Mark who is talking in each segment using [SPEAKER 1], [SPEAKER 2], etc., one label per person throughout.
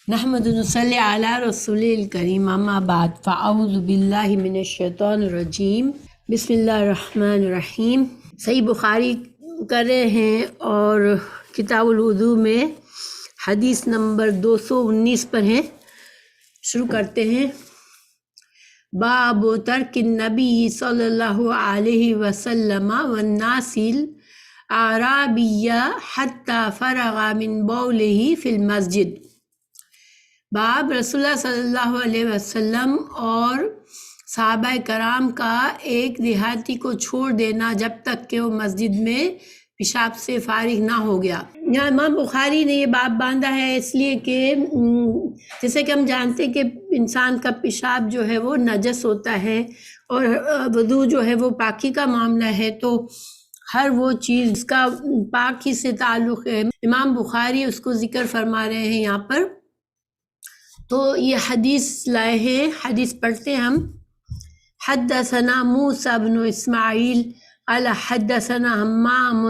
[SPEAKER 1] نحمد نصلی علی رسول الکریم اما بعد فاعوذ باللہ من الشیطان الرجیم بسم اللہ الرحمن الرحیم۔ صحیح بخاری کر رہے ہیں اور کتاب الوضو میں حدیث نمبر 219 پر ہیں۔ شروع کرتے ہیں۔ باب ترک النبی صلی اللہ علیہ وسلم والناس الاعرابی حتی فرغ من بولہ فی المسجد۔ باب رسول اللہ صلی اللہ علیہ وسلم اور صحابہ کرام کا ایک دیہاتی کو چھوڑ دینا جب تک کہ وہ مسجد میں پیشاب سے فارغ نہ ہو گیا۔ یہاں امام بخاری نے یہ باب باندھا ہے اس لیے کہ جیسے کہ ہم جانتے ہیں کہ انسان کا پیشاب جو ہے وہ نجس ہوتا ہے اور وضو جو ہے وہ پاکی کا معاملہ ہے، تو ہر وہ چیز اس کا پاکی سے تعلق ہے۔ امام بخاری اس کو ذکر فرما رہے ہیں یہاں پر، تو یہ حدیث لائے ہیں۔ حدیث پڑھتے ہیں ہم۔ حدثنا موسیٰ بن اسماعیل قال حدثنا حمام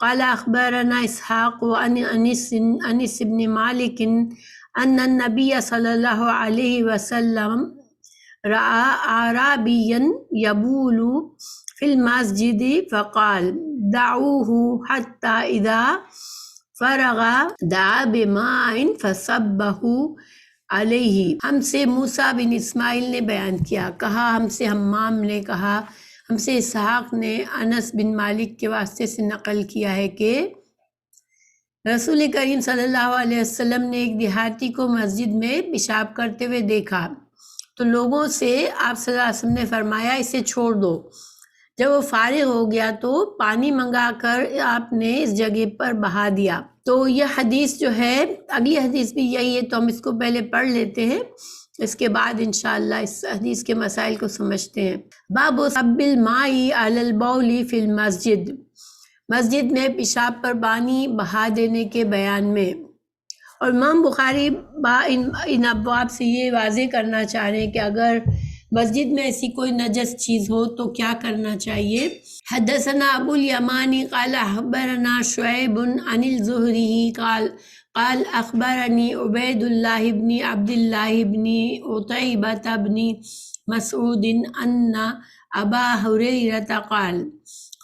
[SPEAKER 1] قال اخبرنا اسحاق عن انس بن مالک ان النبی صلی اللہ علیہ وسلم رأى اعرابیا یبول فی المسجد فقال دعوه حتى اذا فرغ دعا بماء فصبه علیہ۔ ہم سے موسیٰ بن اسماعیل نے بیان کیا، کہا ہم سے حمام نے کہا، ہم سے اسحاق نے انس بن مالک کے واسطے سے نقل کیا ہے کہ رسول کریم صلی اللہ علیہ وسلم نے ایک دیہاتی کو مسجد میں پیشاب کرتے ہوئے دیکھا، تو لوگوں سے آپ صلی اللہ علیہ وسلم نے فرمایا اسے چھوڑ دو۔ جب وہ فارغ ہو گیا تو پانی منگا کر آپ نے اس جگہ پر بہا دیا۔ تو یہ حدیث جو ہے، اگلی حدیث بھی یہی ہے، تو ہم اس کو پہلے پڑھ لیتے ہیں، اس کے بعد انشاءاللہ اس حدیث کے مسائل کو سمجھتے ہیں۔ باب صب الماء علی البول فی المسجد، مسجد میں پیشاب پر پانی بہا دینے کے بیان میں۔ اور امام بخاری ان ابواب سے یہ واضح کرنا چاہ رہے ہیں کہ اگر مسجد میں ایسی کوئی نجس چیز ہو تو کیا کرنا چاہیے۔ حدثنا ابو الیمانی قال اخبرنا شعیب عن الزہری قال اخبرنی عبید اللہ بن عبد اللہ بن عتیبہ بن مسعود ان ابا ہریرہ قال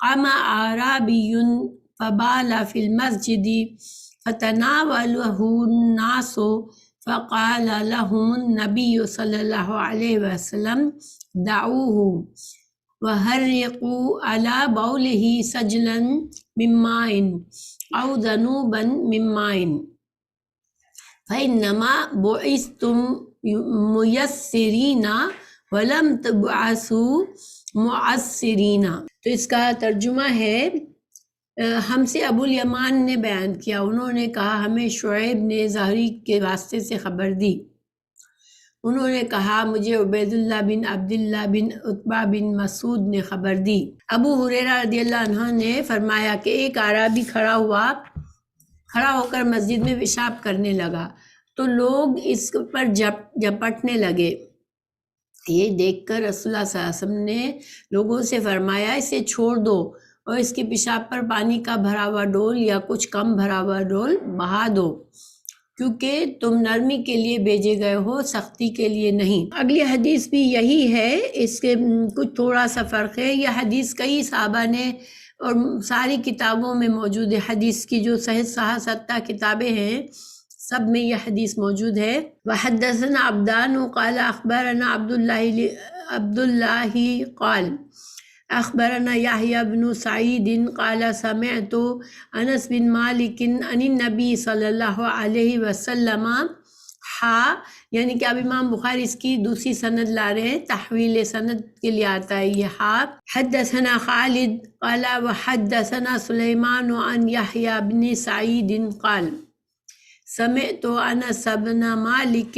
[SPEAKER 1] قام اعرابی فبال فی المسجد فتناولہ الناس فقال لهم النبی صلی اللہ علیہ وسلم دعوه وحرقوا على بولہ سجلا من ماء او ذنوبا من ماء فإنما بعثتم میسرین ولم تبعثوا معسرین۔ تو اس کا ترجمہ ہے، ہم سے ابو الیمان نے بیان کیا، انہوں نے کہا ہمیں شعیب نے زہری کے واسطے سے خبر دی، انہوں نے کہا مجھے عبید اللہ بن عبداللہ بن عتبہ بن مسعود نے خبر دی۔ ابو ہریرہ رضی اللہ عنہ نے فرمایا کہ ایک اعرابی کھڑا ہو کر مسجد میں پیشاب کرنے لگا، تو لوگ اس پر جپٹنے لگے۔ یہ دیکھ کر رسول اللہ صلی اللہ علیہ وسلم نے لوگوں سے فرمایا اسے چھوڑ دو اور اس کے پیشاب پر پانی کا بھرا ہوا ڈول یا کچھ کم بھرا ہوا ڈول بہا دو، کیونکہ تم نرمی کے لیے بھیجے گئے ہو، سختی کے لیے نہیں۔ اگلی حدیث بھی یہی ہے، اس کے کچھ تھوڑا سا فرق ہے۔ یہ حدیث کئی صحابہ نے اور ساری کتابوں میں موجود ہے، حدیث کی جو صحیح 7 کتابیں ہیں سب میں یہ حدیث موجود ہے۔ وحدثنا عبدان قال اخبرنا عبد اللہ قال اخبرنا یحییٰ بن سعید قال سمعت انس بن مالک عن النبی صلی اللہ علیہ وسلم یعنی کہ اب امام بخاری اس کی دوسری سند لا رہے ہیں، تحویل سند کے لیے آتا ہے یہ حدثنا خالد قال وحدثنا سلیمان عن یحییٰ بن سعید قال سمعت انس بن مالک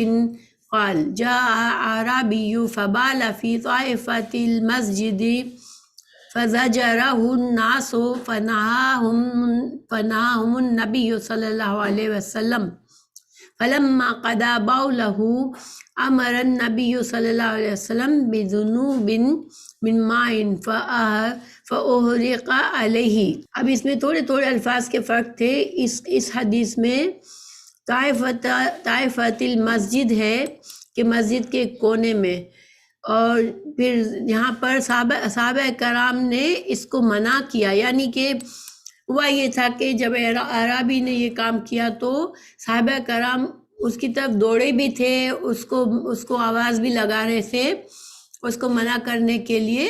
[SPEAKER 1] قال جاء اعرابی فبال فی طائفۃ المسجد فزجرہ الناس فنہاہم النبی صلی اللہ علیہ وسلم فلما قضى بولہ امر النبی صلی اللہ علیہ وسلم بذنوب من ماء فأحرق علیہ۔ اب اس میں تھوڑے الفاظ کے فرق تھے۔ اس حدیث میں طائفۃ المسجد ہے کہ مسجد کے کونے میں، اور پھر یہاں پر صحابہ کرام نے اس کو منع کیا، یعنی کہ ہوا یہ تھا کہ جب اعرابی نے یہ کام کیا تو صحابہ کرام اس کی طرف دوڑے بھی تھے، اس کو آواز بھی لگا رہے تھے، اس کو منع کرنے کے لیے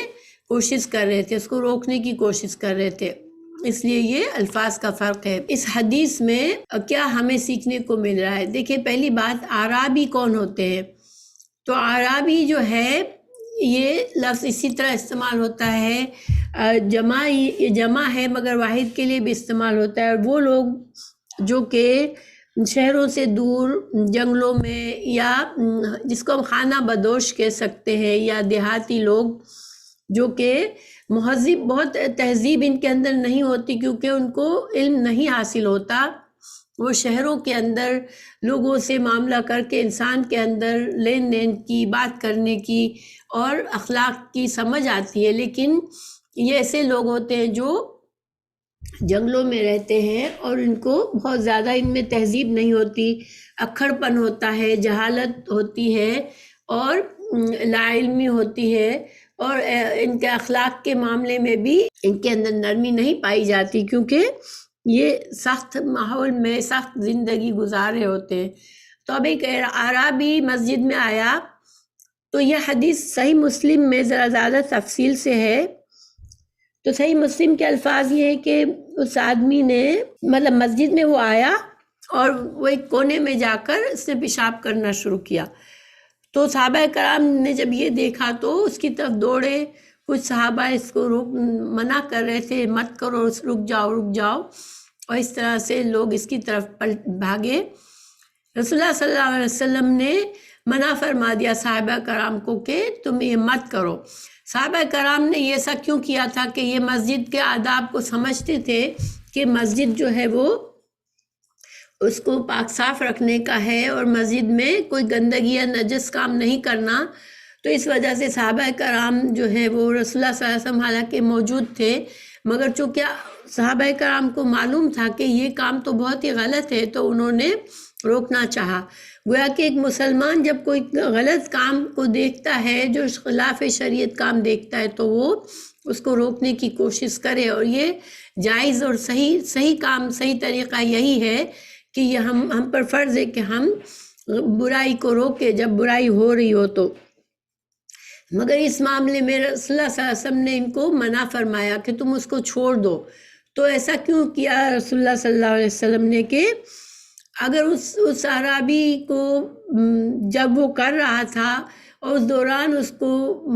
[SPEAKER 1] کوشش کر رہے تھے، اس کو روکنے کی کوشش کر رہے تھے۔ اس لیے یہ الفاظ کا فرق ہے۔ اس حدیث میں کیا ہمیں سیکھنے کو مل رہا ہے؟ دیکھیں، پہلی بات، اعرابی کون ہوتے ہیں؟ تو اعرابی جو ہے یہ لفظ اسی طرح استعمال ہوتا ہے، جمع ہے مگر واحد کے لیے بھی استعمال ہوتا ہے، اور وہ لوگ جو کہ شہروں سے دور جنگلوں میں، یا جس کو ہم خانہ بدوش کہہ سکتے ہیں، یا دیہاتی لوگ جو کہ مہذب، بہت تہذیب ان کے اندر نہیں ہوتی کیونکہ ان کو علم نہیں حاصل ہوتا، وہ شہروں کے اندر لوگوں سے معاملہ کر کے انسان کے اندر لین دین کی، بات کرنے کی اور اخلاق کی سمجھ آتی ہے، لیکن یہ ایسے لوگ ہوتے ہیں جو جنگلوں میں رہتے ہیں اور ان کو بہت زیادہ ان میں تہذیب نہیں ہوتی، اکھڑ پن ہوتا ہے، جہالت ہوتی ہے اور لا علمی ہوتی ہے، اور ان کے اخلاق کے معاملے میں بھی ان کے اندر نرمی نہیں پائی جاتی کیونکہ یہ سخت ماحول میں سخت زندگی گزارے ہوتے ہیں۔ تو اب ایک اعرابی مسجد میں آیا، تو یہ حدیث صحیح مسلم میں ذرا زیادہ تفصیل سے ہے۔ تو صحیح مسلم کے الفاظ یہ ہے کہ اس آدمی نے، مطلب مسجد میں وہ آیا اور وہ ایک کونے میں جا کر اس نے پیشاب کرنا شروع کیا، تو صحابہ کرام نے جب یہ دیکھا تو اس کی طرف دوڑے، کچھ صحابہ اس کو منع کر رہے تھے، مت کرو، رک جاؤ، اور اس طرح سے لوگ اس کی طرف بھاگے۔ رسول اللہ صلی اللہ علیہ وسلم نے منع فرما دیا صحابہ کرام کو کہ تم یہ مت کرو۔ صحابہ کرام نے یہ ایسا کیوں کیا تھا کہ یہ مسجد کے آداب کو سمجھتے تھے کہ مسجد جو ہے وہ اس کو پاک صاف رکھنے کا ہے اور مسجد میں کوئی گندگی یا نجس کام نہیں کرنا، تو اس وجہ سے صحابہ کرام جو ہے وہ رسول اللہ صلی اللہ علیہ وسلم حالانکہ موجود تھے، مگر چونکہ صحابہ کرام کو معلوم تھا کہ یہ کام تو بہت ہی غلط ہے، تو انہوں نے روکنا چاہا۔ گویا کہ ایک مسلمان جب کوئی غلط کام کو دیکھتا ہے، جو خلاف شریعت کام دیکھتا ہے، تو وہ اس کو روکنے کی کوشش کرے، اور یہ جائز اور صحیح کام، صحیح طریقہ یہی ہے کہ یہ ہم پر فرض ہے کہ ہم برائی کو روکے جب برائی ہو رہی ہو تو۔ مگر اس معاملے میں رسول اللہ صلی اللہ علیہ وسلم نے ان کو منع فرمایا کہ تم اس کو چھوڑ دو۔ تو ایسا کیوں کیا رسول اللہ صلی اللہ علیہ وسلم نے کہ اگر اس اعرابی کو جب وہ کر رہا تھا اور اس دوران اس کو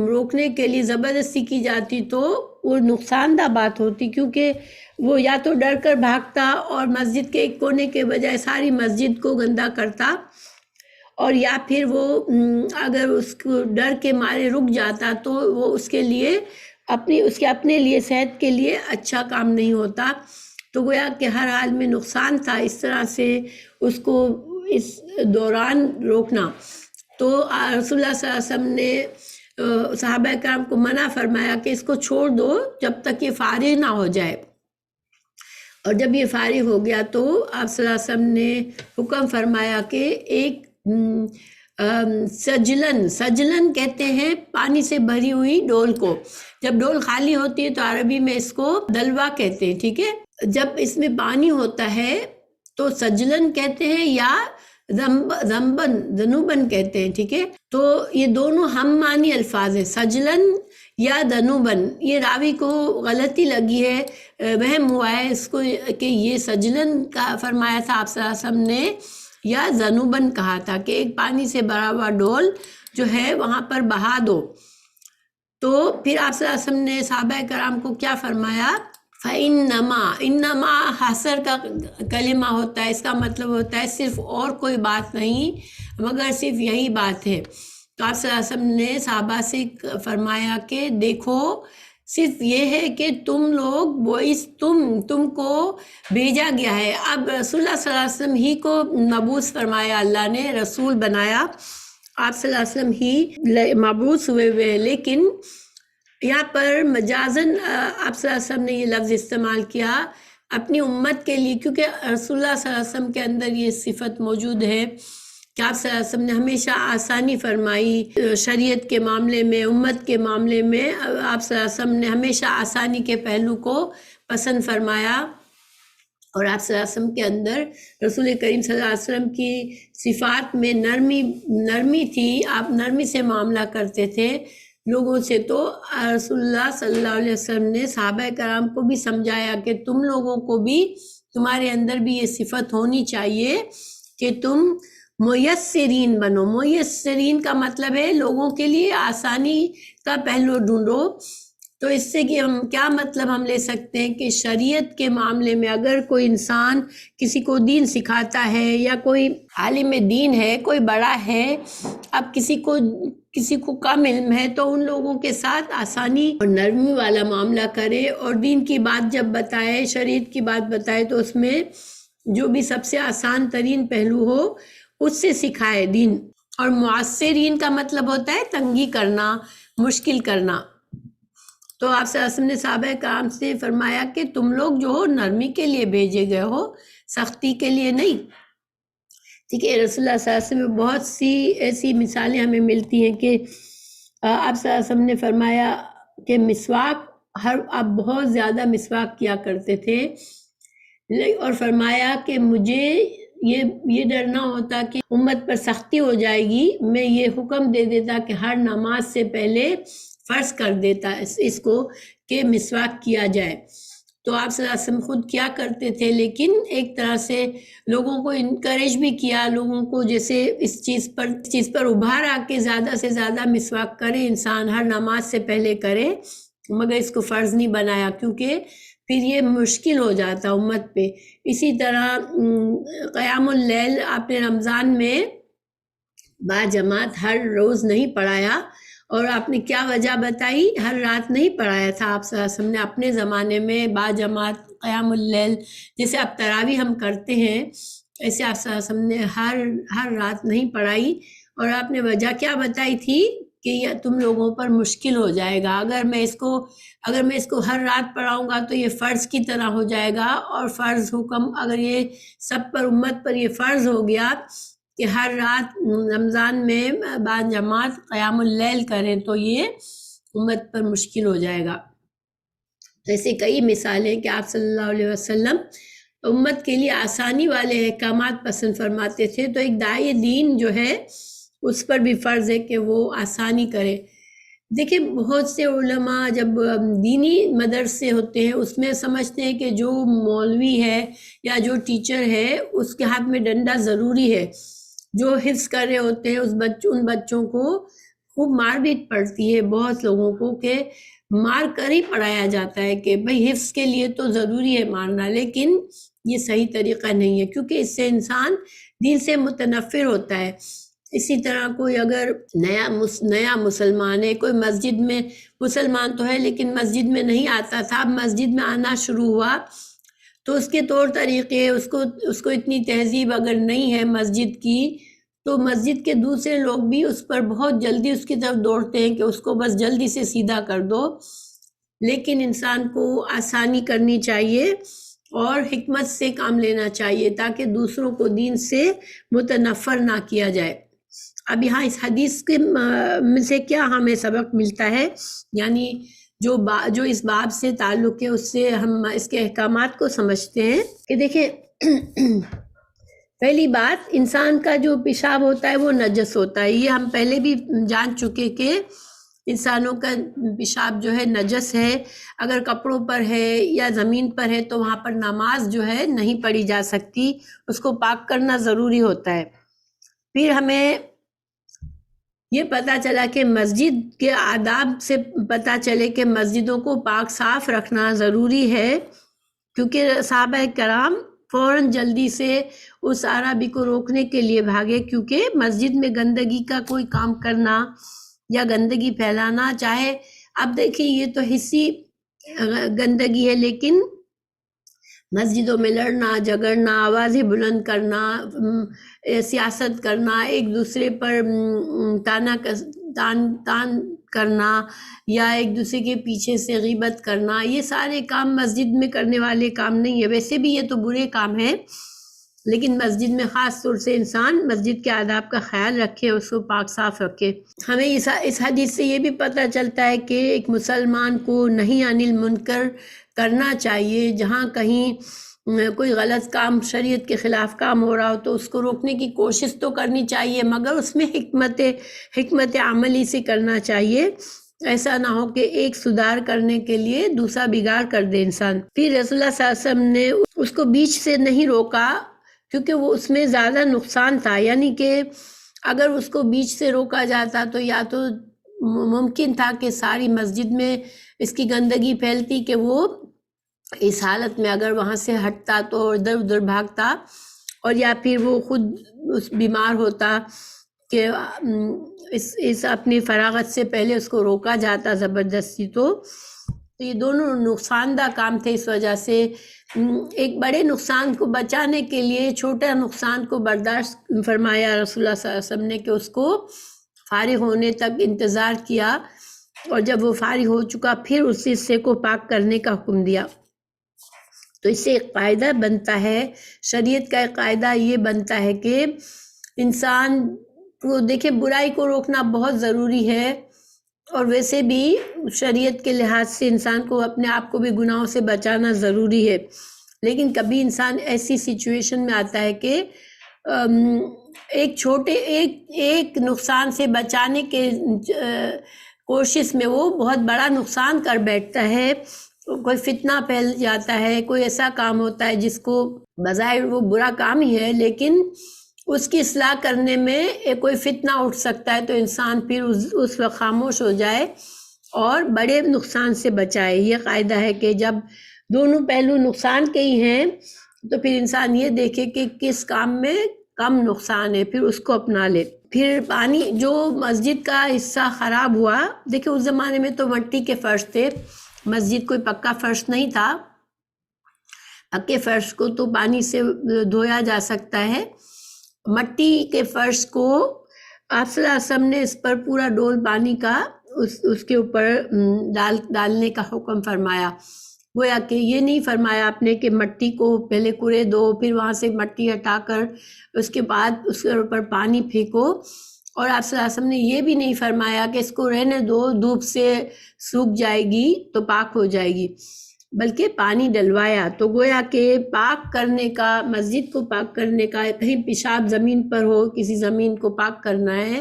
[SPEAKER 1] روکنے کے لیے زبردستی کی جاتی تو وہ نقصان دہ بات ہوتی، کیونکہ وہ یا تو ڈر کر بھاگتا اور مسجد کے ایک کونے کے بجائے ساری مسجد کو گندا کرتا، اور یا پھر وہ اگر اس کو ڈر کے مارے رک جاتا تو وہ اس کے لیے اپنے لیے صحت کے لیے اچھا کام نہیں ہوتا۔ تو گویا کہ ہر حال میں نقصان تھا اس طرح سے اس کو اس دوران روکنا۔ تو رسول اللہ صلی اللہ علیہ وسلم نے صحابہ کرام کو منع فرمایا کہ اس کو چھوڑ دو جب تک یہ فارغ نہ ہو جائے، اور جب یہ فارغ ہو گیا تو آپ صلی اللہ علیہ وسلم نے حکم فرمایا کہ ایک سجلن کہتے ہیں پانی سے بھری ہوئی ڈول کو، جب ڈول خالی ہوتی ہے تو عربی میں اس کو دلوا کہتے ہیں، ٹھیک ہے، جب اس میں پانی ہوتا ہے تو سجلن کہتے ہیں یا ذنوبن کہتے ہیں، ٹھیک ہے۔ تو یہ دونوں ہم معنی الفاظ ہیں، سجلن یا ذنوبن۔ یہ راوی کو غلطی لگی ہے، وہم ہوا ہے اس کو کہ یہ سجلن کا فرمایا تھا آپ صلی اللہ علیہ وسلم نے یا ذنوبن کہا تھا، کہ ایک پانی سے بھرا ہوا ڈول جو ہے وہاں پر بہا دو۔ تو پھر آپ صلی اللہ علیہ وسلم نے صحابہ کرام کو کیا فرمایا؟ انما حصر کا کلمہ ہوتا ہے، اس کا مطلب ہوتا ہے صرف اور کوئی بات نہیں مگر صرف یہی بات ہے۔ تو آپ صلی اللہ علیہ وسلم نے صحابہ سے فرمایا کہ دیکھو صرف یہ ہے کہ تم لوگ تم کو بھیجا گیا ہے۔ اب رسول اللہ صلی اللہ علیہ وسلم ہی کو مبعوث فرمایا، اللہ نے رسول بنایا، آپ صلی اللہ علیہ وسلم ہی مبعوث ہوئے، لیکن یہاں پر مجازن آپ صلی اللہ علیہ وسلم نے یہ لفظ استعمال کیا اپنی امت کے لیے، کیونکہ رسول اللہ صلی اللہ علیہ وسلم کے اندر یہ صفت موجود ہے کہ آپ صلی اللہ علیہ وسلم نے ہمیشہ آسانی فرمائی شریعت کے معاملے میں، امت کے معاملے میں آپ صلی اللہ علیہ وسلم نے ہمیشہ آسانی کے پہلو کو پسند فرمایا، اور آپ صلی اللہ علیہ وسلم کے اندر رسول کریم صلی اللہ علیہ وسلم کی صفات میں نرمی تھی، آپ نرمی سے معاملہ کرتے تھے لوگوں سے۔ تو رسول اللہ صلی اللہ علیہ وسلم نے صحابہ کرام کو بھی سمجھایا کہ تم لوگوں کو بھی، تمہارے اندر بھی یہ صفت ہونی چاہیے کہ تم میسرین بنو۔ میسرین کا مطلب ہے لوگوں کے لیے آسانی کا پہلو ڈھونڈو۔ تو اس سے کہ ہم کیا مطلب ہم لے سکتے ہیں کہ شریعت کے معاملے میں اگر کوئی انسان کسی کو دین سکھاتا ہے یا کوئی عالم دین ہے، کوئی بڑا ہے، اب کسی کو کم علم ہے تو ان لوگوں کے ساتھ آسانی اور نرمی والا معاملہ کرے، اور دین کی بات جب بتائے، شریعت کی بات بتائے تو اس میں جو بھی سب سے آسان ترین پہلو ہو اس سے سکھائے دین۔ اور معسرین کا مطلب ہوتا ہے تنگی کرنا، مشکل کرنا۔ تو آپ صلی اللہ علیہ وسلم نے صحابہ کرام سے فرمایا کہ تم لوگ جو ہو نرمی کے لیے بھیجے گئے ہو، سختی کے لیے نہیں۔ ٹھیک ہے، رسول اللہ صلی اللہ علیہ وسلم میں بہت سی ایسی مثالیں ہمیں ملتی ہیں کہ آپ صلی اللہ علیہ وسلم نے فرمایا کہ مسواک، آپ بہت زیادہ مسواک کیا کرتے تھے، اور فرمایا کہ مجھے یہ ڈر نہ ہوتا کہ امت پر سختی ہو جائے گی، میں یہ حکم دے دیتا کہ ہر نماز سے پہلے فرض کر دیتا اس کو کہ مسواک کیا جائے۔ تو آپ صلی اللہ علیہ وسلم خود کیا کرتے تھے، لیکن ایک طرح سے لوگوں کو انکریج بھی کیا، لوگوں کو جیسے اس چیز پر ابھار آ کے زیادہ سے زیادہ مسواک کرے، انسان ہر نماز سے پہلے کرے، مگر اس کو فرض نہیں بنایا کیونکہ پھر یہ مشکل ہو جاتا امت پہ۔ اسی طرح قیام اللیل آپ نے رمضان میں با جماعت ہر روز نہیں پڑھایا، اور آپ نے کیا وجہ بتائی؟ ہر رات نہیں پڑھایا تھا آپ صلی اللہ علیہ وسلم نے اپنے زمانے میں با جماعت قیام اللیل، جیسے اب تراویح ہم کرتے ہیں ایسے آپ صلی اللہ علیہ وسلم نے ہر رات نہیں پڑھائی۔ اور آپ نے وجہ کیا بتائی تھی کہ یہ تم لوگوں پر مشکل ہو جائے گا، اگر میں اس کو ہر رات پڑھاؤں گا تو یہ فرض کی طرح ہو جائے گا، اور فرض حکم اگر یہ سب پر امت پر یہ فرض ہو گیا کہ ہر رات رمضان میں با جماعت قیام اللیل کریں تو یہ امت پر مشکل ہو جائے گا۔ ایسے کئی مثالیں کہ آپ صلی اللہ علیہ وسلم امت کے لیے آسانی والے احکامات پسند فرماتے تھے۔ تو ایک داعی دین جو ہے اس پر بھی فرض ہے کہ وہ آسانی کرے۔ دیکھیں بہت سے علماء جب دینی مدرسے ہوتے ہیں اس میں سمجھتے ہیں کہ جو مولوی ہے یا جو ٹیچر ہے اس کے ہاتھ میں ڈنڈا ضروری ہے، جو حفظ کر رہے ہوتے ہیں ان بچوں کو خوب مار بھی پڑتی ہے، بہت لوگوں کو کہ مار کر ہی پڑھایا جاتا ہے کہ بھئی حفظ کے لیے تو ضروری ہے مارنا، لیکن یہ صحیح طریقہ نہیں ہے کیونکہ اس سے انسان دین سے متنفر ہوتا ہے۔ اسی طرح کوئی اگر نیا مسلمان ہے، کوئی مسجد میں مسلمان تو ہے لیکن مسجد میں نہیں آتا تھا، اب مسجد میں آنا شروع ہوا تو اس کے طور طریقے، اس کو اتنی تہذیب اگر نہیں ہے مسجد کی تو مسجد کے دوسرے لوگ بھی اس پر بہت جلدی اس کی طرف دوڑتے ہیں کہ اس کو بس جلدی سے سیدھا کر دو۔ لیکن انسان کو آسانی کرنی چاہیے اور حکمت سے کام لینا چاہیے تاکہ دوسروں کو دین سے متنفر نہ کیا جائے۔ اب یہاں اس حدیث کے میں سے کیا ہمیں سبق ملتا ہے، یعنی جو اس باب سے تعلق ہے اس سے ہم اس کے احکامات کو سمجھتے ہیں کہ دیکھیں پہلی بات، انسان کا جو پیشاب ہوتا ہے وہ نجس ہوتا ہے، یہ ہم پہلے بھی جان چکے کہ انسانوں کا پیشاب جو ہے نجس ہے، اگر کپڑوں پر ہے یا زمین پر ہے تو وہاں پر نماز جو ہے نہیں پڑھی جا سکتی، اس کو پاک کرنا ضروری ہوتا ہے۔ پھر ہمیں یہ پتہ چلا کہ مسجد کے آداب سے پتہ چلے کہ مسجدوں کو پاک صاف رکھنا ضروری ہے، کیونکہ صحابہ کرام فوراً جلدی سے اس عربی کو روکنے کے لیے بھاگے، کیونکہ مسجد میں گندگی کا کوئی کام کرنا یا گندگی پھیلانا، چاہے اب دیکھیں یہ تو حصی گندگی ہے، لیکن مسجدوں میں لڑنا جھگڑنا، آوازیں بلند کرنا، سیاست کرنا، ایک دوسرے پر تان کرنا یا ایک دوسرے کے پیچھے سے غیبت کرنا، یہ سارے کام مسجد میں کرنے والے کام نہیں ہے۔ ویسے بھی یہ تو برے کام ہیں، لیکن مسجد میں خاص طور سے انسان مسجد کے آداب کا خیال رکھے، اس کو پاک صاف رکھے۔ ہمیں اس حدیث سے یہ بھی پتہ چلتا ہے کہ ایک مسلمان کو نہی عن المنکر کرنا چاہیے۔ جہاں کہیں کوئی غلط کام، شریعت کے خلاف کام ہو رہا ہو تو اس کو روکنے کی کوشش تو کرنی چاہیے، مگر اس میں حکمت عملی سے کرنا چاہیے۔ ایسا نہ ہو کہ ایک سدھار کرنے کے لیے دوسرا بگاڑ کر دے انسان۔ پھر رسول اللہ صلی اللہ علیہ وسلم نے اس کو بیچ سے نہیں روکا، کیونکہ وہ اس میں زیادہ نقصان تھا، یعنی کہ اگر اس کو بیچ سے روکا جاتا تو یا تو ممکن تھا کہ ساری مسجد میں اس کی گندگی پھیلتی، کہ وہ اس حالت میں اگر وہاں سے ہٹتا تو ادھر ادھر بھاگتا، اور یا پھر وہ خود بیمار ہوتا کہ اس اپنی فراغت سے پہلے اس کو روکا جاتا زبردستی، تو یہ دونوں نقصان دہ کام تھے۔ اس وجہ سے ایک بڑے نقصان کو بچانے کے لیے چھوٹا نقصان کو برداشت فرمایا رسول اللہ صلی اللہ علیہ وسلم نے، کہ اس کو فارغ ہونے تک انتظار کیا، اور جب وہ فارغ ہو چکا پھر اس حصے کو پاک کرنے کا حکم دیا۔ تو اس سے ایک قاعدہ بنتا ہے، شریعت کا ایک قاعدہ یہ بنتا ہے کہ انسان کو دیکھیں برائی کو روکنا بہت ضروری ہے، اور ویسے بھی شریعت کے لحاظ سے انسان کو اپنے آپ کو بھی گناہوں سے بچانا ضروری ہے، لیکن کبھی انسان ایسی سچویشن میں آتا ہے کہ ایک نقصان سے بچانے کے کوشش میں وہ بہت بڑا نقصان کر بیٹھتا ہے۔ کوئی فتنہ پھیل جاتا ہے، کوئی ایسا کام ہوتا ہے جس کو بظاہر وہ برا کام ہی ہے، لیکن اس کی اصلاح کرنے میں کوئی فتنہ اٹھ سکتا ہے، تو انسان پھر اس وقت خاموش ہو جائے اور بڑے نقصان سے بچائے۔ یہ قاعدہ ہے کہ جب دونوں پہلو نقصان کے ہی ہیں تو پھر انسان یہ دیکھے کہ کس کام میں کم نقصان ہے، پھر اس کو اپنا لے۔ پھر پانی جو مسجد کا حصہ خراب ہوا، دیکھیں اس زمانے میں تو مٹی کے فرش تھے، مسجد کوئی پکا فرش نہیں تھا، پکے فرش کو تو پانی سے دھویا جا سکتا ہے، مٹی کے فرش کو آپ صلی اللہ علیہ وسلم نے اس پر پورا ڈول پانی کا اس کے اوپر ڈالنے کا حکم فرمایا۔ گویا کہ یہ نہیں فرمایا آپ نے کہ مٹی کو پہلے کورے دو، پھر وہاں سے مٹی ہٹا کر اس کے بعد اس کے اوپر پانی پھینکو، اور آپ صلی اللہ علیہ وسلم نے یہ بھی نہیں فرمایا کہ اس کو رہنے دو، دھوپ سے سوکھ جائے گی تو پاک ہو جائے گی، بلکہ پانی ڈلوایا۔ تو گویا کہ پاک کرنے کا، مسجد کو پاک کرنے کا، کہیں پیشاب زمین پر ہو، کسی زمین کو پاک کرنا ہے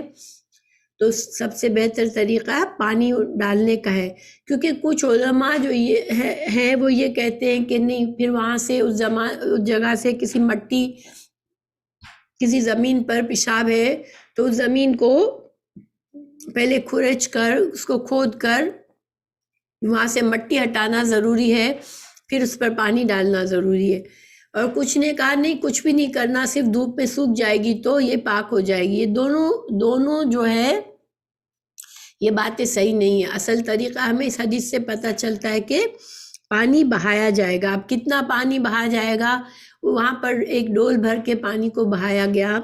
[SPEAKER 1] تو سب سے بہتر طریقہ پانی ڈالنے کا ہے، کیونکہ کچھ علماء جو یہ ہیں وہ یہ کہتے ہیں کہ نہیں، پھر وہاں سے اس جگہ سے کسی مٹی، کسی زمین پر پیشاب ہے تو اس زمین کو پہلے کھرچ کر، اس کو کھود کر وہاں سے مٹی ہٹانا ضروری ہے، پھر اس پر پانی ڈالنا ضروری ہے۔ اور کچھ نے کہا نہیں، کچھ بھی نہیں کرنا، صرف دھوپ میں سوکھ جائے گی تو یہ پاک ہو جائے گی۔ یہ دونوں جو ہے یہ باتیں صحیح نہیں ہیں۔ اصل طریقہ ہمیں اس حدیث سے پتہ چلتا ہے کہ پانی بہایا جائے گا۔ اب کتنا پانی بہایا جائے گا، وہاں پر ایک ڈول بھر کے پانی کو بہایا گیا،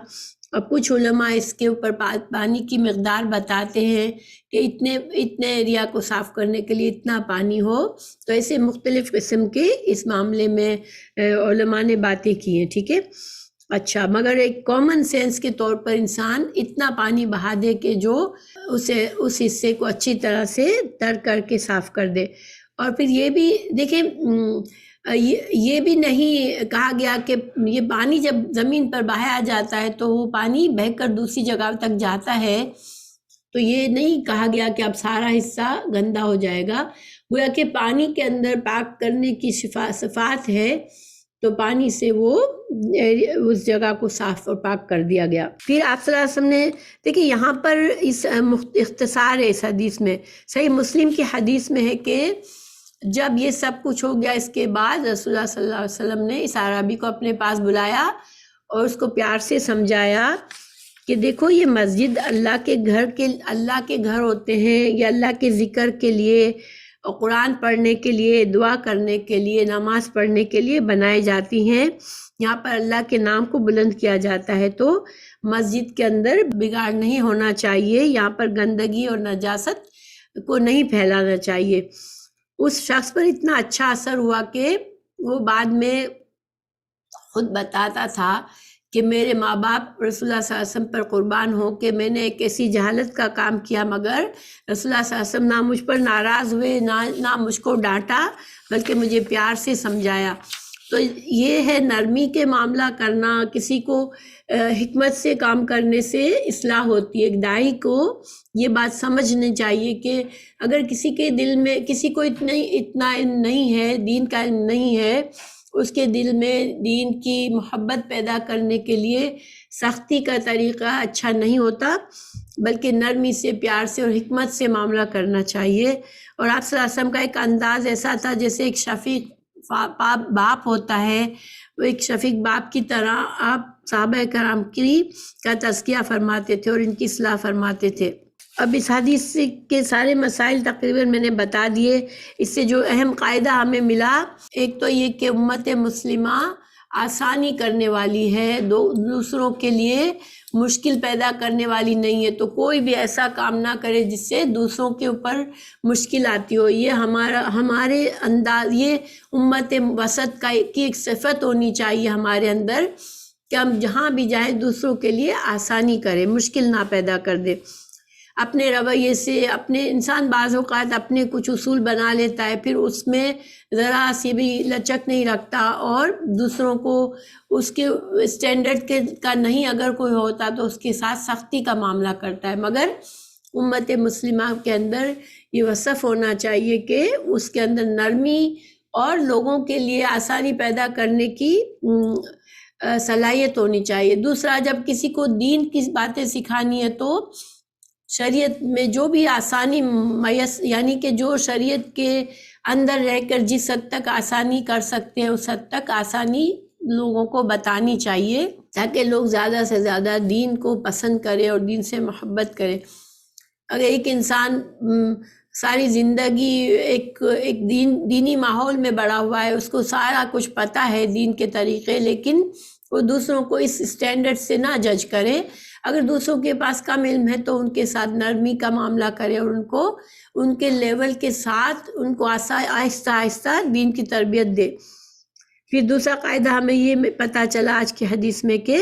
[SPEAKER 1] اور کچھ علماء اس کے اوپر پانی کی مقدار بتاتے ہیں کہ اتنے ایریا کو صاف کرنے کے لیے اتنا پانی ہو، تو ایسے مختلف قسم کے اس معاملے میں علماء نے باتیں کی ہیں، ٹھیک ہے۔ اچھا، مگر ایک کامن سینس کے طور پر انسان اتنا پانی بہا دے کہ جو اس حصے کو اچھی طرح سے تر کر کے صاف کر دے۔ اور پھر یہ بھی دیکھیں، یہ بھی نہیں کہا گیا کہ یہ پانی جب زمین پر بہایا جاتا ہے تو وہ پانی بہہ کر دوسری جگہ تک جاتا ہے، تو یہ نہیں کہا گیا کہ اب سارا حصہ گندا ہو جائے گا، گویا کہ پانی کے اندر پاک کرنے کی صفات ہے، تو پانی سے وہ اس جگہ کو صاف اور پاک کر دیا گیا۔ پھر آپ صلی اللہ علیہ وسلم نے دیکھیں یہاں پر اس اختصار ہے اس حدیث میں، صحیح مسلم کی حدیث میں ہے کہ جب یہ سب کچھ ہو گیا اس کے بعد رسول اللہ صلی اللہ علیہ وسلم نے اس اعرابی کو اپنے پاس بلایا اور اس کو پیار سے سمجھایا کہ دیکھو یہ مسجد اللہ کے گھر ہوتے ہیں، یہ اللہ کے ذکر کے لیے، قرآن پڑھنے کے لیے، دعا کرنے کے لیے، نماز پڑھنے کے لیے بنائی جاتی ہیں، یہاں پر اللہ کے نام کو بلند کیا جاتا ہے، تو مسجد کے اندر بگاڑ نہیں ہونا چاہیے، یہاں پر گندگی اور نجاست کو نہیں پھیلانا چاہیے۔ اس شخص پر اتنا اچھا اثر ہوا کہ وہ بعد میں خود بتاتا تھا کہ میرے ماں باپ رسول اللہ صلی اللہ علیہ وسلم پر قربان ہو کہ میں نے ایک ایسی جہالت کا کام کیا، مگر رسول اللہ صلی اللہ علیہ وسلم نہ مجھ پر ناراض ہوئے، نہ مجھ کو ڈانٹا، بلکہ مجھے پیار سے سمجھایا۔ تو یہ ہے نرمی کے معاملہ کرنا، کسی کو حکمت سے کام کرنے سے اصلاح ہوتی ہے۔ ایک داعی کو یہ بات سمجھنی چاہیے کہ اگر کسی کے دل میں کسی کو اتنا علم نہیں ہے، دین کا علم نہیں ہے، اس کے دل میں دین کی محبت پیدا کرنے کے لیے سختی کا طریقہ اچھا نہیں ہوتا، بلکہ نرمی سے، پیار سے اور حکمت سے معاملہ کرنا چاہیے۔ اور آپ صلی اللہ علیہ وسلم کا ایک انداز ایسا تھا جیسے ایک شفیق باپ ہوتا ہے، وہ ایک شفیق باپ کی طرح آپ صحابہ کرام کی کا تزکیہ فرماتے تھے اور ان کی اصلاح فرماتے تھے۔ اب اس حدیث کے سارے مسائل تقریباً میں نے بتا دیے۔ اس سے جو اہم قاعدہ ہمیں ملا، ایک تو یہ کہ امت مسلمہ آسانی کرنے والی ہے، دوسروں کے لیے مشکل پیدا کرنے والی نہیں ہے، تو کوئی بھی ایسا کام نہ کرے جس سے دوسروں کے اوپر مشکل آتی ہو۔ یہ ہمارے انداز، یہ امت وسط کی ایک صفت ہونی چاہیے ہمارے اندر کہ ہم جہاں بھی جائیں دوسروں کے لیے آسانی کریں، مشکل نہ پیدا کر دے۔ اپنے رویے سے انسان بعض اوقات اپنے کچھ اصول بنا لیتا ہے، پھر اس میں ذرا سی بھی لچک نہیں رکھتا اور دوسروں کو اس کے اسٹینڈرڈ کا نہیں اگر کوئی ہوتا تو اس کے ساتھ سختی کا معاملہ کرتا ہے۔ مگر امت مسلمہ کے اندر یہ وصف ہونا چاہیے کہ اس کے اندر نرمی اور لوگوں کے لیے آسانی پیدا کرنے کی صلاحیت ہونی چاہیے۔ دوسرا، جب کسی کو دین کی باتیں سکھانی ہے تو شریعت میں جو بھی آسانی یعنی کہ جو شریعت کے اندر رہ کر جس حد تک آسانی کر سکتے ہیں اس حد تک آسانی لوگوں کو بتانی چاہیے، تاکہ لوگ زیادہ سے زیادہ دین کو پسند کرے اور دین سے محبت کرے۔ اگر ایک انسان ساری زندگی ایک دینی ماحول میں بڑا ہوا ہے، اس کو سارا کچھ پتہ ہے دین کے طریقے، لیکن وہ دوسروں کو اس اسٹینڈرڈ سے نہ جج کرے۔ اگر دوسروں کے پاس کم علم ہے تو ان کے ساتھ نرمی کا معاملہ کرے اور ان کے لیول کے ساتھ ان کو آہستہ آہستہ دین کی تربیت دے۔ پھر دوسرا قاعدہ ہمیں یہ پتہ چلا آج کی حدیث میں کہ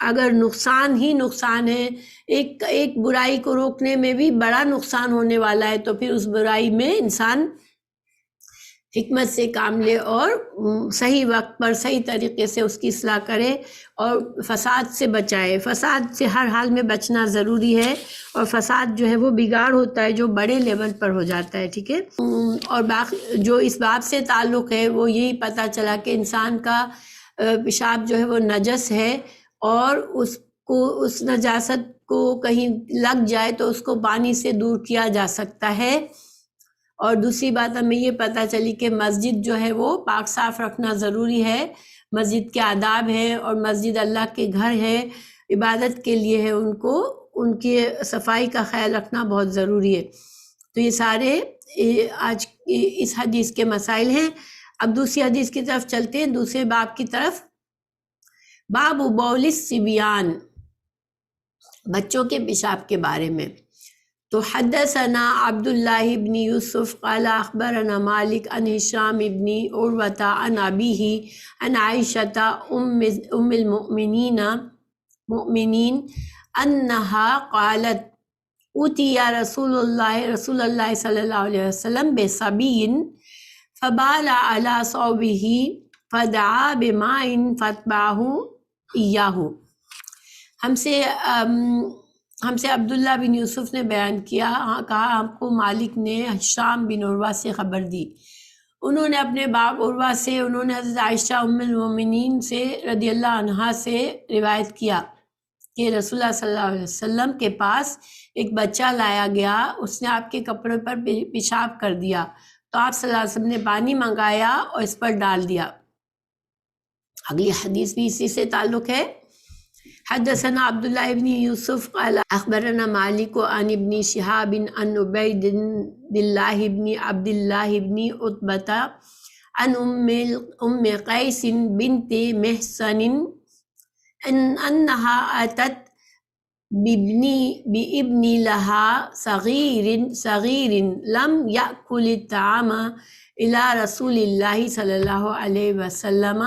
[SPEAKER 1] اگر نقصان ہی نقصان ہے، ایک برائی کو روکنے میں بھی بڑا نقصان ہونے والا ہے، تو پھر اس برائی میں انسان حکمت سے کام لے اور صحیح وقت پر صحیح طریقے سے اس کی اصلاح کرے اور فساد سے بچائے۔ فساد سے ہر حال میں بچنا ضروری ہے، اور فساد جو ہے وہ بگاڑ ہوتا ہے جو بڑے لیول پر ہو جاتا ہے، ٹھیک ہے۔ اور باقی جو اس باب سے تعلق ہے وہ یہی پتہ چلا کہ انسان کا پیشاب جو ہے وہ نجس ہے، اور اس نجاست کو کہیں لگ جائے تو اس کو پانی سے دور کیا جا سکتا ہے۔ اور دوسری بات ہمیں یہ پتہ چلی کہ مسجد جو ہے وہ پاک صاف رکھنا ضروری ہے۔ مسجد کے آداب ہیں اور مسجد اللہ کے گھر ہے، عبادت کے لیے ہے، ان کی صفائی کا خیال رکھنا بہت ضروری ہے۔ تو یہ سارے آج اس حدیث کے مسائل ہیں۔ اب دوسری حدیث کی طرف چلتے ہیں، دوسرے باب کی طرف۔ باب بول الصبیان، بچوں کے پیشاب کے بارے میں۔ تو حدثنا عبداللہ بن یوسف قال اخبرنا مالک عن ہشام بن عروۃ عن ابیہ عن عائشۃ ام المؤمنین انہا قالت اوتی رسول اللہ صلی اللہ علیہ وسلم بصبی فبال علی ثوبہ فدعا بماء فاتبعہ ایاہ۔ ہم سے عبداللہ بن یوسف نے بیان کیا، کہا ہم کو مالک نے ہشام بن عروہ سے خبر دی، انہوں نے اپنے باپ عروہ سے، انہوں نے حضرت عائشہ ام المومنین سے رضی اللہ عنہا سے روایت کیا کہ رسول اللہ صلی اللہ علیہ وسلم کے پاس ایک بچہ لایا گیا، اس نے آپ کے کپڑے پر پیشاب کر دیا، تو آپ صلی اللہ علیہ وسلم نے پانی منگایا اور اس پر ڈال دیا۔ اگلی حدیث بھی اسی سے تعلق ہے۔ حدثنا عبداللہ ابن یوسف قال اخبرنا مالک عن ابن شہاب عن عبید اللہ ابن عبداللہ ابن عتبہ عن ام قیس بنت محصن انہا اتت بِابْنِ لَهَا صغیر لم یأکل الطعام إلى رسول اللہ صلی اللہ علیہ وسلم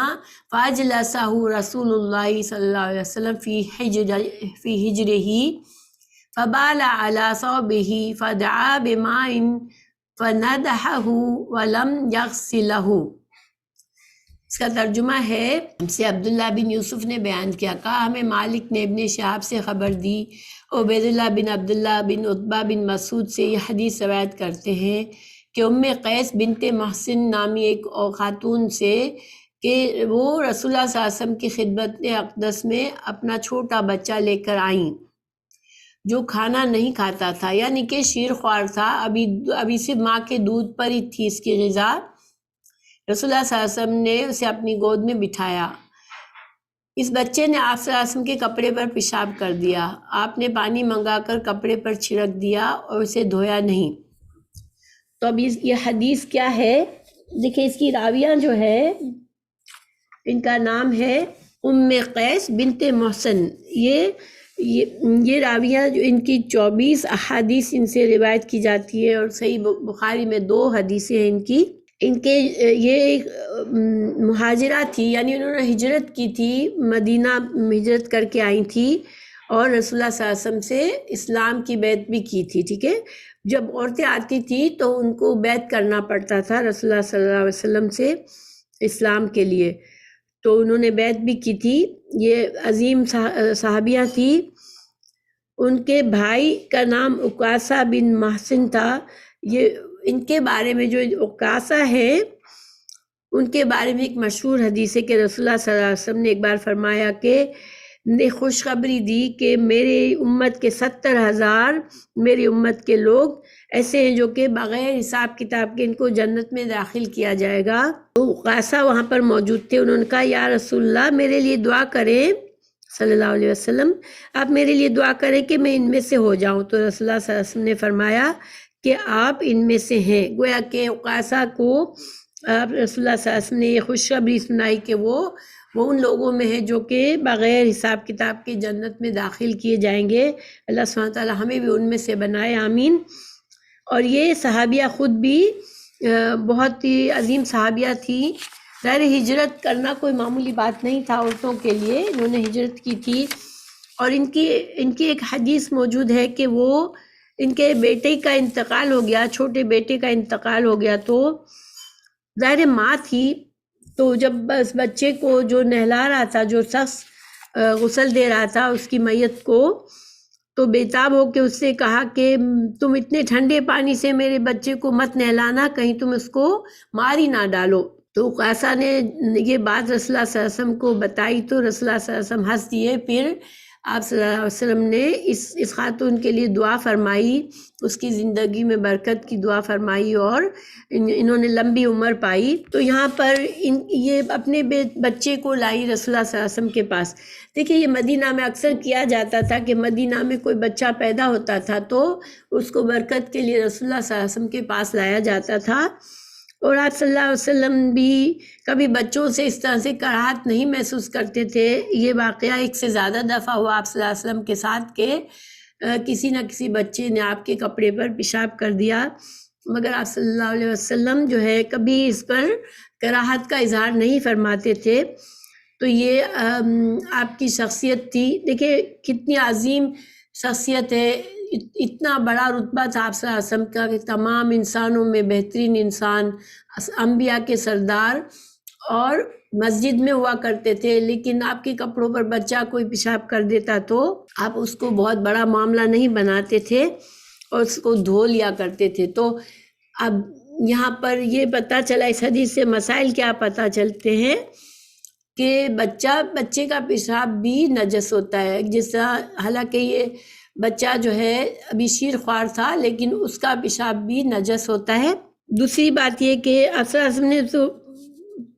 [SPEAKER 1] فاجلسہ رسول اللہ صلی اللہ علیہ وسلم فی حجرہ فبال على ثوبه فدعا بماء فندحه ولم یغسلہ۔ اس کا ترجمہ ہے، ہم سے عبداللہ بن یوسف نے بیان کیا، کہا ہمیں مالک نے ابن شہاب سے خبر دی، عبید اللہ بن عبداللہ بن عتبہ بن مسعود سے یہ حدیث روایت کرتے ہیں کہ قیس بنت محسن نامی ایک خاتون سے کہ وہ رسول اللہ صلی اللہ علیہ وسلم کی خدمت اقدس میں اپنا چھوٹا بچہ لے کر آئیں جو کھانا نہیں کھاتا تھا، یعنی کہ شیر خوار تھا، ابھی سے ماں کے دودھ پر ہی تھی اس کی غذا۔ رسول اللہ صلی اللہ علیہ وسلم نے اسے اپنی گود میں بٹھایا۔ اس بچے نے آپ صلی اللہ علیہ وسلم کے کپڑے پر پیشاب کر دیا۔ آپ نے پانی منگا کر کپڑے پر چھڑک دیا اور اسے دھویا نہیں۔ تو اب یہ حدیث کیا ہے؟ دیکھیں اس کی راویہ جو ہے ان کا نام ہے قیس بنت محسن۔ یہ راویہ جو ان کی 24 احادیث ان سے روایت کی جاتی ہے، اور صحیح بخاری میں 2 حدیثیں ہیں ان کے یہ ایک مہاجرہ تھی، یعنی انہوں نے ہجرت کی تھی، مدینہ ہجرت کر کے آئی تھی اور رسول اللہ صلی اللہ علیہ وسلم سے اسلام کی بیعت بھی کی تھی، ٹھیک ہے۔ جب عورتیں آتی تھی تو ان کو بیعت کرنا پڑتا تھا رسول اللہ صلی اللہ علیہ وسلم سے اسلام کے لیے، تو انہوں نے بیعت بھی کی تھی۔ یہ عظیم صحابیہ تھی۔ ان کے بھائی کا نام عکاسہ بن محسن تھا۔ یہ ان کے بارے میں جو عکاسہ ہے ان کے بارے میں ایک مشہور حدیث ہے کہ رسول اللہ صلی اللہ علیہ وسلم نے ایک بار فرمایا کہ نے خوشخبری دی کہ میری امت کے 70,000 میری امت کے لوگ ایسے ہیں جو کہ بغیر حساب کتاب کے ان کو جنت میں داخل کیا جائے گا۔ تو عکاسہ وہاں پر موجود تھے، انہوں نے کہا یا رسول اللہ میرے لیے دعا کریں، صلی اللہ علیہ وسلم آپ میرے لیے دعا کریں کہ میں ان میں سے ہو جاؤں۔ تو رسول اللہ صلی اللہ علیہ وسلم نے فرمایا کہ آپ ان میں سے ہیں۔ گویا کہ عکاسہ کو آپ رسول اللہ صلی اللہ علیہ وسلم نے یہ خوشخبری سنائی کہ وہ ان لوگوں میں ہے جو کہ بغیر حساب کتاب کے جنت میں داخل کیے جائیں گے۔ اللہ سبحانہ وتعالی ہمیں بھی ان میں سے بنائے، آمین۔ اور یہ صحابیہ خود بھی بہت ہی عظیم صحابیہ تھی۔ ظاہر ہجرت کرنا کوئی معمولی بات نہیں تھا عورتوں کے لیے، انہوں نے ہجرت کی تھی۔ اور ان کی ایک حدیث موجود ہے کہ وہ ان کے بیٹے کا انتقال ہو گیا، چھوٹے بیٹے کا انتقال ہو گیا، تو ظاہر ماں تھی، تو جب بس بچے کو جو نہلا رہا تھا، جو شخص غسل دے رہا تھا اس کی میت کو، تو بیتاب ہو کے اس سے کہا کہ تم اتنے ٹھنڈے پانی سے میرے بچے کو مت نہلانا، کہیں تم اس کو ماری نہ ڈالو۔ تو عکاسہ نے یہ بات رسول اللہ صلی اللہ علیہ وسلم کو بتائی تو رسول اللہ صلی اللہ علیہ وسلم ہنس دیے۔ پھر آپ صلی اللہ علیہ وسلم نے اس خاتون کے لیے دعا فرمائی، اس کی زندگی میں برکت کی دعا فرمائی اور انہوں نے لمبی عمر پائی۔ تو یہاں پر یہ اپنے بچے کو لائی رسول اللہ صلی اللہ علیہ وسلم کے پاس۔ دیکھیں یہ مدینہ میں اکثر کیا جاتا تھا کہ مدینہ میں کوئی بچہ پیدا ہوتا تھا تو اس کو برکت کے لیے رسول اللہ صلی اللہ علیہ وسلم کے پاس لایا جاتا تھا۔ اور آپ صلی اللہ علیہ وسلم بھی کبھی بچوں سے اس طرح سے کراہت نہیں محسوس کرتے تھے۔ یہ واقعہ 1 سے زیادہ دفعہ ہوا آپ صلی اللہ علیہ وسلم کے ساتھ کہ کسی نہ کسی بچے نے آپ کے کپڑے پر پیشاب کر دیا، مگر آپ صلی اللہ علیہ وسلم جو ہے کبھی اس پر کراہت کا اظہار نہیں فرماتے تھے۔ تو یہ آپ کی شخصیت تھی۔ دیکھیں کتنی عظیم شخصیت ہے، اتنا بڑا رتبہ تھا آپ صلی اللہ علیہ وسلم کا کہ تمام انسانوں میں بہترین انسان، انبیاء کے سردار، اور مسجد میں ہوا کرتے تھے، لیکن آپ کے کپڑوں پر بچہ کوئی پیشاب کر دیتا تو آپ اس کو بہت بڑا معاملہ نہیں بناتے تھے اور اس کو دھو لیا کرتے تھے۔ تو اب یہاں پر یہ پتہ چلا، اس حدیث سے مسائل کیا پتہ چلتے ہیں کہ بچے کا پیشاب بھی نجس ہوتا ہے، جس طرح حالانکہ یہ بچہ جو ہے ابھی شیر خوار تھا لیکن اس کا پیشاب بھی نجس ہوتا ہے۔ دوسری بات یہ کہ اصل نے تو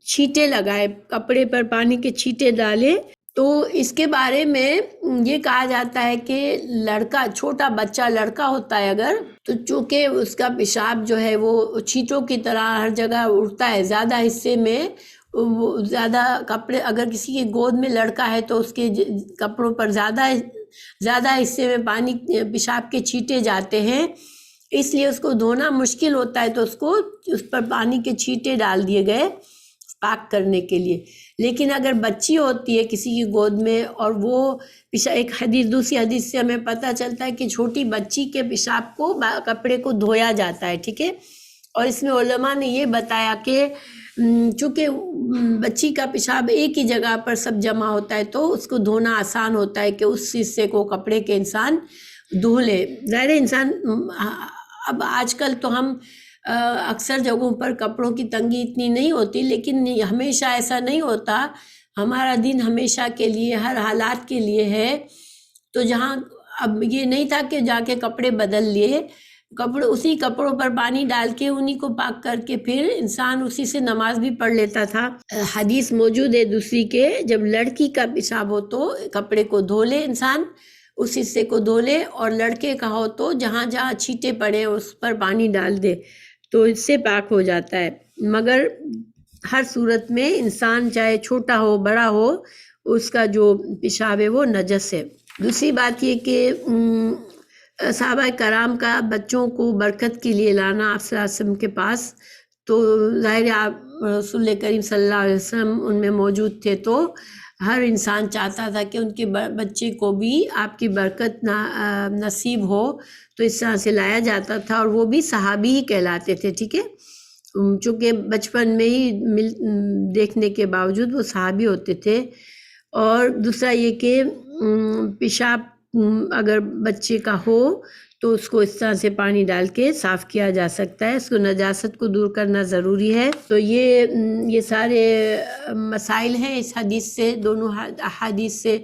[SPEAKER 1] چھینٹے لگائے، کپڑے پر پانی کے چھینٹے ڈالے، تو اس کے بارے میں یہ کہا جاتا ہے کہ چھوٹا بچہ لڑکا ہوتا ہے اگر، تو چونکہ اس کا پیشاب جو ہے وہ چھینٹوں کی طرح ہر جگہ اڑتا ہے، زیادہ حصے میں زیادہ کپڑے، اگر کسی کی گود میں لڑکا ہے تو اس کے کپڑوں پر زیادہ زیادہ حصے میں پانی پیشاب کے چھینٹے جاتے ہیں، اس لیے اس کو دھونا مشکل ہوتا ہے، تو اس پر پانی کے چھینٹے ڈال دیے گئے پاک کرنے کے لیے۔ لیکن اگر بچی ہوتی ہے کسی کی گود میں اور وہ ایک دوسری حدیث سے ہمیں پتہ چلتا ہے کہ چھوٹی بچی کے پیشاب کو کپڑے کو دھویا جاتا ہے، ٹھیک ہے۔ اور اس میں علماء نے یہ بتایا کہ چونکہ بچی کا پیشاب ایک ہی جگہ پر سب جمع ہوتا ہے تو اس کو دھونا آسان ہوتا ہے کہ اس حصے کو کپڑے کے انسان دھو لے۔ ظاہر انسان اب آج کل تو ہم اکثر جگہوں پر کپڑوں کی تنگی اتنی نہیں ہوتی، لیکن ہمیشہ ایسا نہیں ہوتا۔ ہمارا دین ہمیشہ کے لیے، ہر حالات کے لیے ہے، تو جہاں اب یہ نہیں تھا کہ جا کے کپڑے بدل لیے، اسی کپڑوں پر پانی ڈال کے انہی کو پاک کر کے پھر انسان اسی سے نماز بھی پڑھ لیتا تھا۔ حدیث موجود ہے دوسری کہ جب لڑکی کا پیشاب ہو تو کپڑے کو دھو لے انسان، اس حصے کو دھو لے، اور لڑکے کا ہو تو جہاں جہاں چھینٹے پڑے اس پر پانی ڈال دے تو اس سے پاک ہو جاتا ہے۔ مگر ہر صورت میں انسان چاہے چھوٹا ہو بڑا ہو، اس کا جو پیشاب ہے وہ نجس ہے۔ دوسری بات یہ کہ صحابہ کرام کا بچوں کو برکت کے لیے لانا آپ صلی اللہ علیہ وسلم کے پاس، تو ظاہر آپ رسول کریم صلی اللہ علیہ وسلم ان میں موجود تھے، تو ہر انسان چاہتا تھا کہ ان کے بچے کو بھی آپ کی برکت نصیب ہو، تو اس طرح سے لایا جاتا تھا، اور وہ بھی صحابی ہی کہلاتے تھے، ٹھیک ہے، چونکہ بچپن میں ہی دیکھنے کے باوجود وہ صحابی ہوتے تھے۔ اور دوسرا یہ کہ پیشاب اگر بچے کا ہو تو اس کو اس طرح سے پانی ڈال کے صاف کیا جا سکتا ہے، اس کو نجاست کو دور کرنا ضروری ہے۔ تو یہ سارے مسائل ہیں اس حدیث سے، دونوں احادیث سے